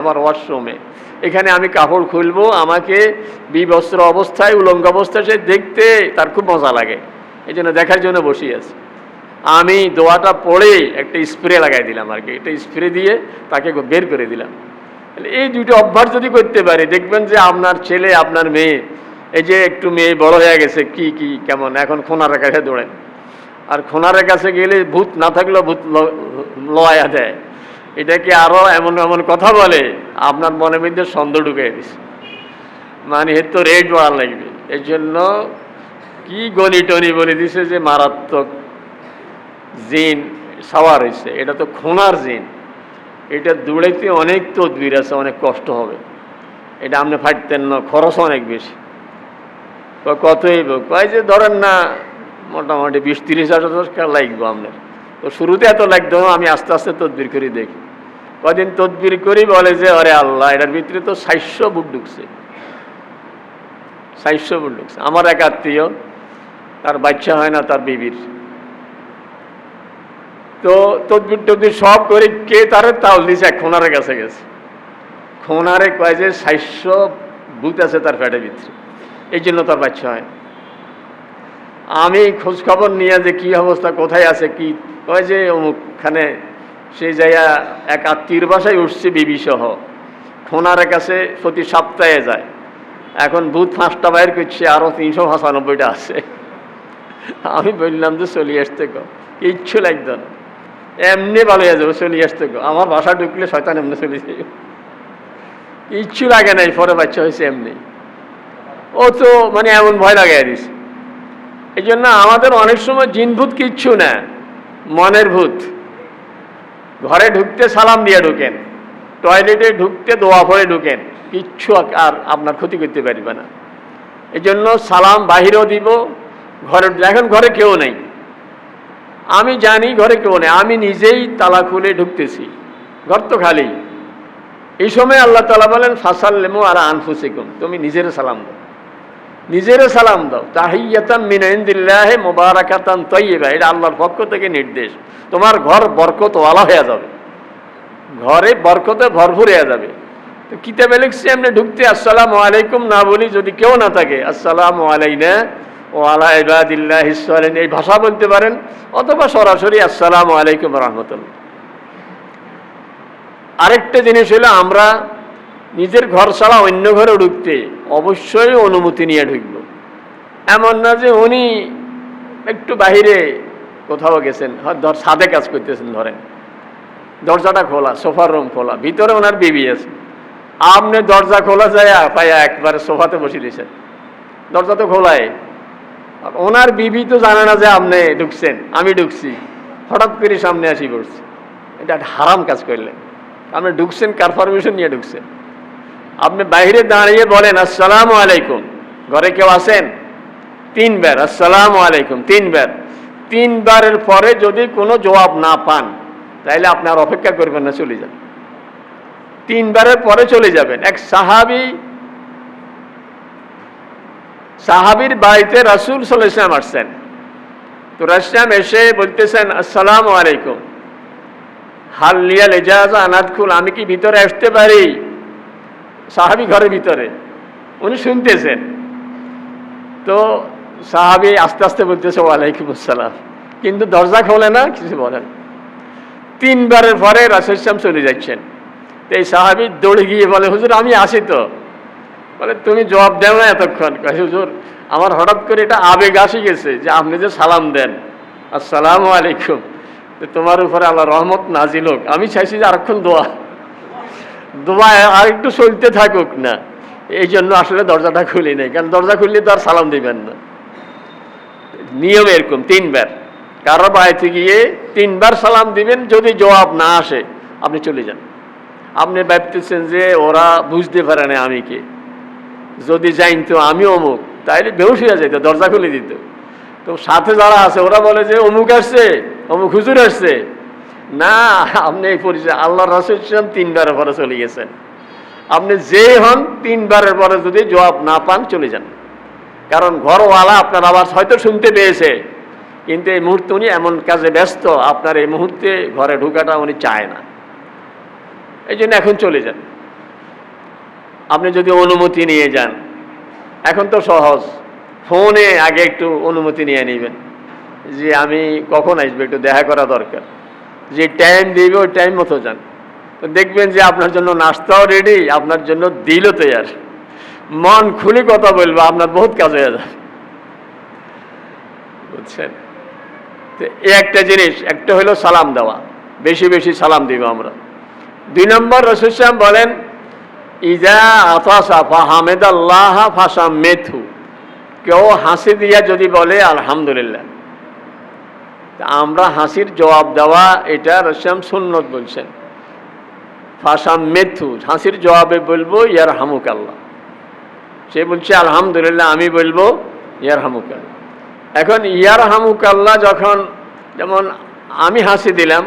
আমার ওয়াশরুমে, এখানে আমি কাপড় খুলবো, আমাকে বিবস্ত্র অবস্থায় উলঙ্গ অবস্থায় সে দেখতে তার খুব মজা লাগে, এই জন্য দেখার জন্য বসিয়ে আছে। আমি দোয়াটা পড়ে একটা স্প্রে লাগাই দিলাম আর কি, একটা স্প্রে দিয়ে তাকে বের করে দিলাম। এই দুটো অভ্যাস যদি করতে পারি, দেখবেন যে আপনার ছেলে আপনার মেয়ে, এই যে একটু মেয়ে বড় হয়ে গেছে, কি কি কেমন এখন খোনার কাছে দৌড়েন, আর খোনার কাছে গেলে ভূত না থাকলেও ভূত লয়া দেয়, এটাকে আরো এমন এমন কথা বলে আপনার মনের মধ্যে সন্দেহ ঢুকে দিছে, মানে এর তো রেট বাড়া লাগবে। এই জন্য কি গনি টনি বলে দিছে যে মারাত্মক জিন সাওয়ার হয়েছে, এটা তো খোনার জিন, এটা দৌড়াইতে অনেক তদবির আছে, অনেক কষ্ট হবে, এটা আপনি ফাটতেন না, খরচ অনেক বেশি। কতই কয় যে ধরেন না মোটামুটি 20-30 হাজার টাকা লাগবে আপনার। তো শুরুতে এত লাগতো, আমি আস্তে আস্তে তদবির করি দেখি, কদিন তদবির করি বলে যে আরে আল্লাহ, এটার ভিতরে তো 600 বুট ঢুকছে, 600 বুট ঢুকছে। আমার এক আত্মীয়, তার বাচ্চা হয় না, তার বিবির, তো তদবির টদবির সব করে কে তারে তাল দিছে, এক খোনারে কাছে গেছে, খোনারে কয় যে 600 ভূত আছে তার পেটের ভিতরে, এই জন্য তার বাচ্চা হয়। আমি খোঁজ খবর নিয়ে যে কি অবস্থা, কোথায় আছে কি, কয় যে অমুকখানে, সেই জায়গা এক আত্মীয়র বাসায় উঠছে বিবি সহ, খোনার কাছে প্রতি সপ্তাহে যায়, এখন ভূত 5টা বাইর করছে, আরো 395টা আছে। আমি বললাম যে চলিয়ে আসতে গো, কিচ্ছু লাগতো না, এমনি ভালো হয়ে যাবো, চলিয়ে আসতে গো, আমার বাসা ঢুকলে শয়তান এমনি চলে যাবে, কিচ্ছু লাগে নাই, পরে বাচ্চা হয়েছে এমনি। ও তো মানে এমন ভয় লাগাই দিছে। এই জন্য আমাদের অনেক সময় জিন ভূত কিচ্ছু না, মনের ভূত। ঘরে ঢুকতে সালাম দিয়ে ঢুকেন, টয়লেটে ঢুকতে দোয়া পড়ে ঢুকেন, কিচ্ছু আর আপনার ক্ষতি করতে পারবে না। এই জন্য সালাম বাহিরেও দিব, ঘরে, এখন ঘরে কেউ নেই, আমি জানি ঘরে কেউ নেই, আমি নিজেই তালা খুলে ঢুকতেছি, ঘর তো খালি। এই সময় আল্লাহ তাআলা বলেন ফাসাল্লিমু আলা আনফুসিকুম, তুমি নিজের সালাম দাও, নিজের সালাম দাও, তাহিয়াতাম মিন ইনদিল্লাহি মুবারাকাতান তাইয়্যিবা, এটা আল্লাহর পক্ষ থেকে নির্দেশ। তোমার ঘর বরকতওয়ালা হয়ে যাবে, ঘরে বরকতে ভরপুর হয়ে যাবে। তো কিতাবে লিখছে এমনি ঢুকতে আসসালামু আলাইকুম না বলি, যদি কেউ না থাকে আসসালামু আলাইনা ওয়া আলা ইবাদিল্লাহিস সালিহিন, এই ভাষা বলতে পারেন, অথবা সরাসরি আসসালামু আলাইকুম ওয়া রাহমাতুল্লাহ। আরেকটা জিনিস হলো, আমরা নিজের ঘর ছাড়া অন্য ঘরে ঢুকতে অবশ্যই অনুমতি নিয়ে ঢুকব। এমন না যে উনি একটু বাহিরে কোথাও গেছেন, ধর ছাদে কাজ করতেছেন, ধরেন দরজাটা খোলা, সোফার রুম খোলা, ভিতরে ওনার বিবি আছে, আপনি দরজা খোলা যায় পাইয়া একবারে সোফাতে বসে দিয়েছেন, দরজা তো খোলাই, ওনার বিবি তো জানে না যে আপনি ঢুকছেন, আমি ঢুকছি, হঠাৎ করে সামনে আসি পড়ছি, এটা একটা হারাম কাজ করলেন। আপনি ঢুকছেন কার পারমিশন নিয়ে ঢুকছেন? আপনি বাইরে দাঁড়িয়ে বলেন আসসালামু আলাইকুম, ঘরে কেউ আছেন? 3 বার আসসালামু আলাইকুম, 3 বার। 3 বারের পরে যদি কোনো জবাব না পান, তাইলে আপনি আর অপেক্ষা করবেন না, চলে যান, 3 বারের পরে চলে যাবেন। এক সাহাবীর বাড়িতে রাসূল সাল্লাল্লাহু আলাইহি ওয়াসাল্লাম আসছেন, তো রাসূল এসে বলতেছেন আসসালামু আলাইকুম, হাল লিয়াল ইজাজা আনাদখুল, আমি কি ভিতরে আসতে পারি? সাহাবী ঘরের ভিতরে, উনি শুনতেছেন, তো সাহাবী আস্তে আস্তে বলতেছে ওয়ালাইকুম আসসালাম, কিন্তু দরজা খোলে না, কিছু বলেন। 3 বারের পরে রাসূল সাল্লাল্লাহু চলে যাচ্ছেন, তো এই সাহাবী দৌড়ে গিয়ে বলে হুজুর আমি আসি তো। বলে তুমি জবাব দেও না এতক্ষণ? হুজুর আমার হঠাৎ করে এটা আবেগ আসি গেছে যে আপনি যে সালাম দেন আসসালামু আলাইকুম, তোমার উপরে আল্লাহ রহমত নাজিল হোক, আমি চাইছি যে আরেকক্ষণ দোয়া আর একটু চলতে থাকুক না, এই জন্য আসলে দরজাটা খুলি নাই, কারণ দরজা খুললে তো আর সালাম দিবেন না। নিয়ম এরকম 3 বার, কারো বাড়িতে গিয়ে 3 বার সালাম দিবেন, যদি জবাব না আসে আপনি চলে যান। আপনি ভাবতেছেন যে ওরা বুঝতে পারে না আমি কে, যদি জানতো আমি অমুক, তাইলে বেহুশ হয়ে যেত, দরজা খুলে দিত। তো সাথে যারা আছে ওরা বলে যে অমুক আসছে, অমুক হুজুর আসছে, না আপনি এই পরিচয় আল্লাহ রাসূল 3 বারের পরে চলে গেছেন। আপনি যে হন 3 বারের পরে যদি জবাব না পান চলে যান, কারণ ঘরওয়ালা আপনার আবার হয়তো শুনতে পেয়েছে, কিন্তু এই মুহূর্তে উনি এমন কাজে ব্যস্ত, আপনার এই মুহূর্তে ঘরে ঢোকাটা উনি চায় না, এই জন্য এখন চলে যান। আপনি যদি অনুমতি নিয়ে যান, এখন তো সহজ, ফোনে আগে একটু অনুমতি নিয়ে নেবেন যে আমি কখন আসবো, একটু দেখা করা দরকার, যে টাইম দিবে ওই টাইম মতো যান। তো দেখবেন যে আপনার জন্য নাস্তাও রেডি, আপনার জন্য দিলও তৈয়ার, মন খুলে কথা বলবো, আপনার বহুত কাজ হয়ে যাবে, বুঝছেন? তো এই একটা জিনিস, একটা হলো সালাম দেওয়া, বেশি বেশি সালাম দিব আমরা। 2 নম্বর, রাসূল সাল্লাল্লাহু আলাইহি ওয়াসাল্লাম বলেন ইজা আতাসা ফাহামিদাল্লাহ ফাসাম্মিথু, কেউ হাসি দিয়া যদি বলে আলহামদুলিল্লাহ, আমরা হাসির জবাব দেওয়া এটা রাসূল সাল্লাল্লাহু আলাইহি ওয়াসাল্লাম সুন্নত বলছেন। ফাসাম্মিথু, হাসির জবাবে বলবো ইয়ারহামুকাল্লাহ, সে বলছে আলহামদুলিল্লাহ, আমি বলবো ইয়ারহামুকাল্লাহ। এখন ইয়ারহামুকাল্লাহ যখন, যেমন আমি হাসি দিলাম,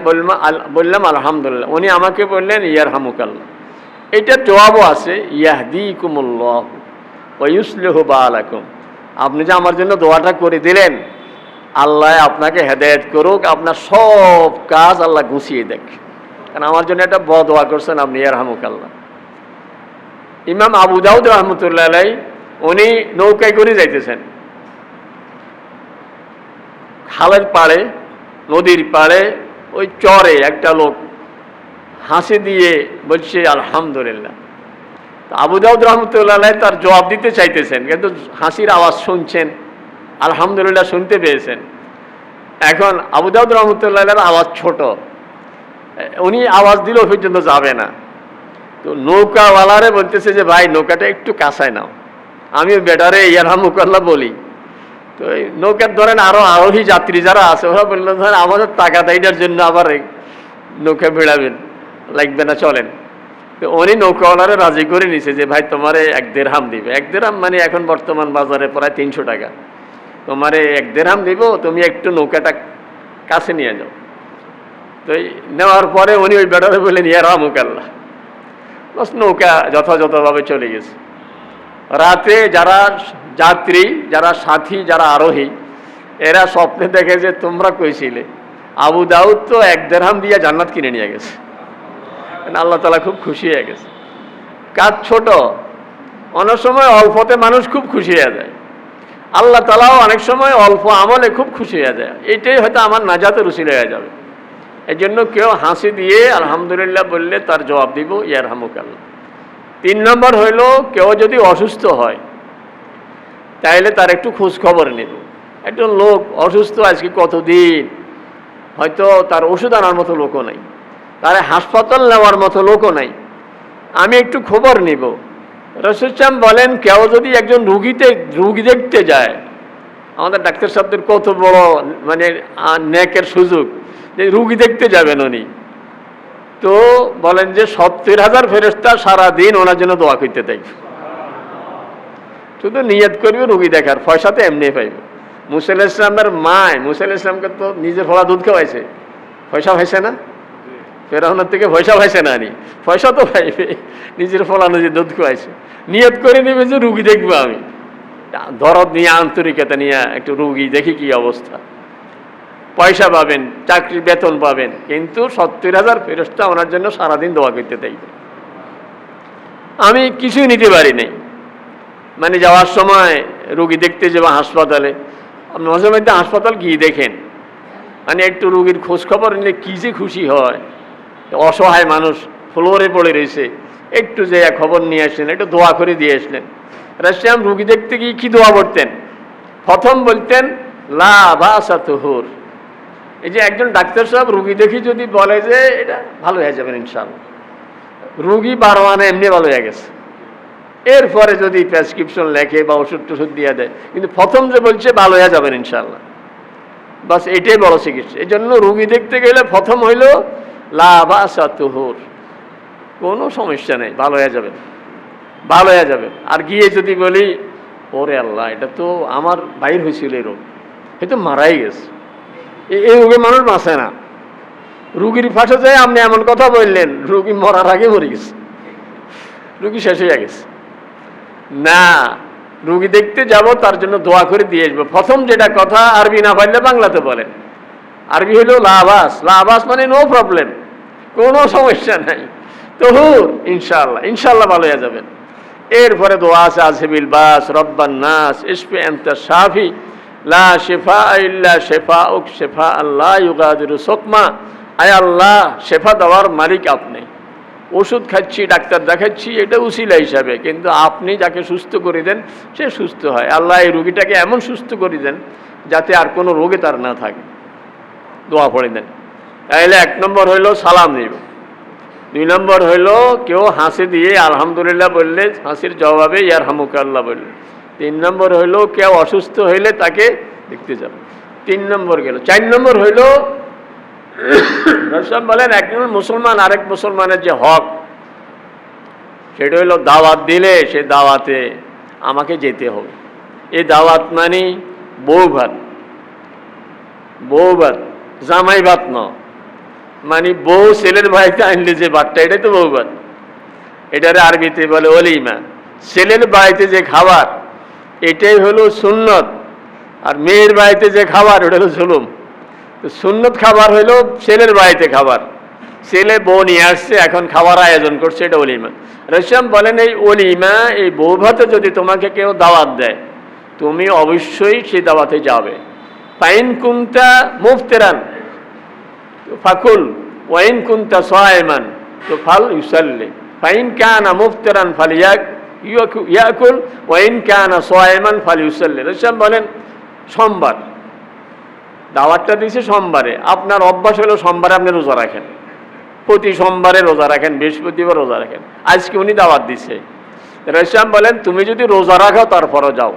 বললাম আলহামদুলিল্লাহ, উনি আমাকে বললেন ইয়ারহামুকাল্লাহ, এটা জবাবও আছে ইয়াহদিকুমুল্লাহ ওয়া ইউসলিহু বালাকুম, আপনি যে আমার জন্য দোয়াটা করে দিলেন, আল্লাহ আপনাকে হেদায়েত করুক, আপনার সব কাজ আল্লাহ গুছিয়ে দেখ, কারণ আমার জন্য একটা বড় দোয়া করছেন আপনি, ইয়ারহামুকাল্লাহ। ইমাম আবু দাউদ রাহমাতুল্লাহ আলাইহি, উনি নৌকায় করে যাইতেছেন, খালের পাড়ে, নদীর পাড়ে, ওই চরে একটা লোক হাসি দিয়ে বলছে আলহামদুলিল্লাহ। আবু দাউদ রাহমাতুল্লাহ আলাইহি তার জবাব দিতে চাইতেছেন, কিন্তু হাসির আওয়াজ শুনছেন, আলহামদুলিল্লাহ শুনতে পেয়েছেন। এখন আবু দাউদ রাহমাতুল্লাহ আলাইহির আওয়াজ ছোট, উনি আওয়াজ দিলেও পর্যন্ত যাবে না। তো নৌকাওয়ালারে বলতেছে যে ভাই নৌকাটা একটু কাছায় নাও, আমি বেটারে ইয়ারহামুকাল্লাহ বলি। তো এই নৌকার ধরেন আরো আরোহী যাত্রী যারা আছে, ওরা বললো ধরেন আমাদের টাকা দেয়টার জন্য আবার নৌকা ভিড়াবেন, লাগবে না, চলেন। তো উনি নৌকাওয়ালারে রাজি করে নিছে যে ভাই তোমারে 1 দিরহাম দিবে। 1 দিরহাম মানে এখন বর্তমান বাজারে প্রায় 300 টাকা। তোমারে 1 দিরহাম দিব, তুমি একটু নৌকাটা কাছে নিয়ে যাও। তো নেওয়ার পরে উনি ওই বেটারে বললেন ইয়ারহামুকাল্লাহ, বাস নৌকা যথাযথভাবে চলে গেছে। রাতে যারা যাত্রী, যারা সাথী, যারা আরোহী, এরা স্বপ্নে দেখে যে তোমরা কইছিলে আবু দাউদ তো 1 দিরহাম দিয়ে জান্নাত কিনে নিয়ে গেছে। আল্লাহ তাআলা খুব খুশি হয়ে গেছে। কাজ ছোট, অনেক সময় অল্পতে মানুষ খুব খুশি হয়ে যায়, আল্লাহ তাআলাও অনেক সময় অল্প আমলে খুব খুশি হয়ে যায়। এইটাই হয়তো আমার নাজাতের উসিলা হয়ে যাবে। এই জন্য কেউ হাসি দিয়ে আলহামদুলিল্লাহ বললে তার জবাব দিব ইয়ারহামুকাল্লাহ। 3 নম্বর হইল, কেউ যদি অসুস্থ হয় তাইলে তার একটু খোঁজ খবর নেব। একটা লোক অসুস্থ আজকে কতদিন, হয়তো তার ওষুধ আনার মতো লোকও নাই, তার হাসপাতাল নেওয়ার মতো লোকও নাই, আমি একটু খবর নিব। রাসূল সাল্লাল্লাহু বলেন কেউ যদি একজন রুগী দেখতে যায়, আমাদের ডাক্তার সাহেবদের কত বড় মানে নেকের সুযোগ যে রুগী দেখতে যাবেন উনি, তো বলেন যে 70,000 ফেরেশতা সারাদিন ওনার জন্য দোয়া করতে থাকবে। শুধু নিয়ত করবে রুগী দেখার, পয়সা তো এমনি পাইবে। মুসা আলাইহিস সালামের মায়, মুসা আলাইহিস সালামকে তো নিজের ফলা দুধ খাওয়াইছে, পয়সা পাইছে না? ফেরাউনের থেকে পয়সা পাইছে না, পয়সা তো পাইবে, নিজের ফলা নিজের দুধ খাওয়াইছে। নিয়ত করে নেবে যে রুগী দেখবো আমি, দরদ নিয়ে, আন্তরিকতা নিয়ে একটু রুগী দেখি কি অবস্থা, পয়সা পাবেন, চাকরির বেতন পাবেন, কিন্তু 70,000 ফেরেশতা ওনার জন্য সারাদিন দোয়া করতে থাকবে। আমি কিছুই নিতে পারি নাই, মানে যাওয়ার সময় রুগী দেখতে যাবো হাসপাতালে, মাঝে মধ্যে হাসপাতাল গিয়ে দেখেন, মানে একটু রুগীর খোঁজ খবর নিলে কী যে খুশি হয়। অসহায় মানুষ ফ্লোরে পড়ে রয়েছে, একটু যে খবর নিয়ে আসলেন, একটু দোয়া করে দিয়ে আসলেন। রাসূল রুগী দেখতে গিয়ে কি দোয়া করতেন? প্রথম বলতেন লা বাসা তুহুর। এই যে একজন ডাক্তার সাহেব রুগী দেখি যদি বলে যে এটা ভালো হয়ে যাবেন ইনশাআল্লাহ, রুগী 12 আনা এমনি ভালো হয়ে গেছে, এরপরে যদি প্রেসক্রিপশন লেখে বা ওষুধ টষুধ দিয়ে দেয়, কিন্তু প্রথম যে বলছে ভালো হয়ে যাবেন ইনশাআল্লাহ, বাস এটাই বড় চিকিৎসা। এই জন্য রুগী দেখতে গেলে প্রথম হইল লা বাসা তুহুর, কোনো সমস্যা নেই, ভালো হয়ে যাবেন, ভালো হয়ে যাবেন। আর গিয়ে যদি বলি ওরে আল্লাহ এটা তো আমার বাইর হয়েছিল এই রোগ, এ তো মারাই গেছে, এই রোগে মানুষ বাঁচে না। রুগীর পাশে যায় আপনি এমন কথা বললেন, রুগী মরার আগে মরে গেছে, রুগী শেষ হয়ে গেছে। না, রুগী দেখতে যাব তার জন্য দোয়া করে দিয়ে আসবো। প্রথম যেটা কথা, আরবি না পারলে বাংলাতে বলেন। আরবি হলো লাবাস, লাবাস মানে নো প্রবলেম, কোনো সমস্যা নাই, তহুর ইনশাআল্লাহ, ইনশাআল্লাহ ভালো হয়ে যাবেন। এরপরে দোয়া আছে আসিবিল বাস রব্বান নাস ইশফি আনতা শাফি লা শিফা ইল্লা শিফাউক শিফা আল্লাহ ইউগাদিরু সুকমা। আয় আল্লাহ, শেফা দেওয়ার মালিক আপনি। ওষুধ খাচ্ছি, ডাক্তার দেখাচ্ছি, এটা উসিলা হিসাবে, কিন্তু আপনি যাকে সুস্থ করে দেন সে সুস্থ হয়। আল্লাহ এই রোগীটাকে এমন সুস্থ করে দেন যাতে আর কোনো রোগে তার না থাকে। দোয়া পড়ে দেন। তাহলে 1 নম্বর হইল সালাম দিব। 2 নম্বর হইল কেউ হাসি দিয়ে আলহামদুলিল্লাহ বললে হাসির জবাবে ইয়ারহামুকাল্লাহ বললে। 3 নম্বর হইল কেউ অসুস্থ হইলে তাকে দেখতে যাবে। 3 নম্বর গেল। 4 নম্বর হইল রাসূল বলেন একজন মুসলমান আরেক মুসলমানের যে হক, সেটা হইল দাওয়াত দিলে সে দাওয়াতে আমাকে যেতে হবে। এই দাওয়াত মানে বউ ভাত, জামাই ভাত ন, মানে বউ ছেলের বাড়িতে আনলে যে ভাতটা, এটাই তো বউ ভাত। এটারে আরবিতে বলে ওলিমা। ছেলের বাড়িতে যে খাবার এটাই হলো সুন্নত, আর মেয়ের বাড়িতে যে খাবার ওটা হলো জুলুম। তো সুন্নত খাবার হইলো ছেলের বাড়িতে খাবার, ছেলে বউ নিয়ে আসছে, এখন খাবার আয়োজন করছে, এটা ওলিমা। রাসূল বলেন এই ওলিমা, এই বউ ভাতে যদি তোমাকে কেউ দাওয়াত দেয় তুমি অবশ্যই সেই দাওয়াতে যাবে। ফাইন কুনতা মুফতিরান ফাকুল ওয়াইন কুনতা সায়মান তো ফাল ইউসাল্লি। ফাইন কানা মুফতিরান ফালিয়াকুল ওয়াইন কানা সায়মান ফালিউসাল্লি। রাসূল বলেন সোমবার দাওয়াতটা দিয়েছে, সোমবারে আপনার অভ্যাস হলো সোমবারে আপনি রোজা রাখেন, প্রতি সোমবারে রোজা রাখেন, বৃহস্পতিবার রোজা রাখেন। আজকে উনি দাওয়াত দিছে। রাসূল বলেন তুমি যদি রোজা রাখো তারপরও যাও,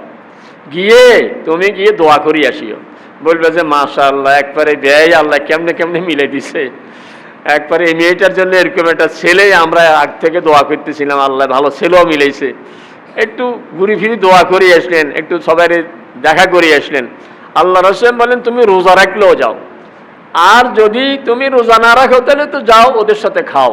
তুমি গিয়ে দোয়া করি আসিও। বলবে যে মাশাআল্লাহ, একবারে ব্যয় আল্লাহ কেমনে কেমনে মিলে দিছে, একবারে এই মেয়েটার জন্য এরকম একটা ছেলে আমরা আগ থেকে দোয়া করতেছিলাম, আল্লাহ ভালো ছেলেও মিলেছে। একটু ঘুরি ফিরি দোয়া করে আসলেন, একটু সবাই দেখা করে আসলেন। আল্লাহ রাসূল বলেন তুমি রোজা রাখলেও যাও, আর যদি তুমি রোজা না রাখো তাহলে তো যাও ওদের সাথে খাও।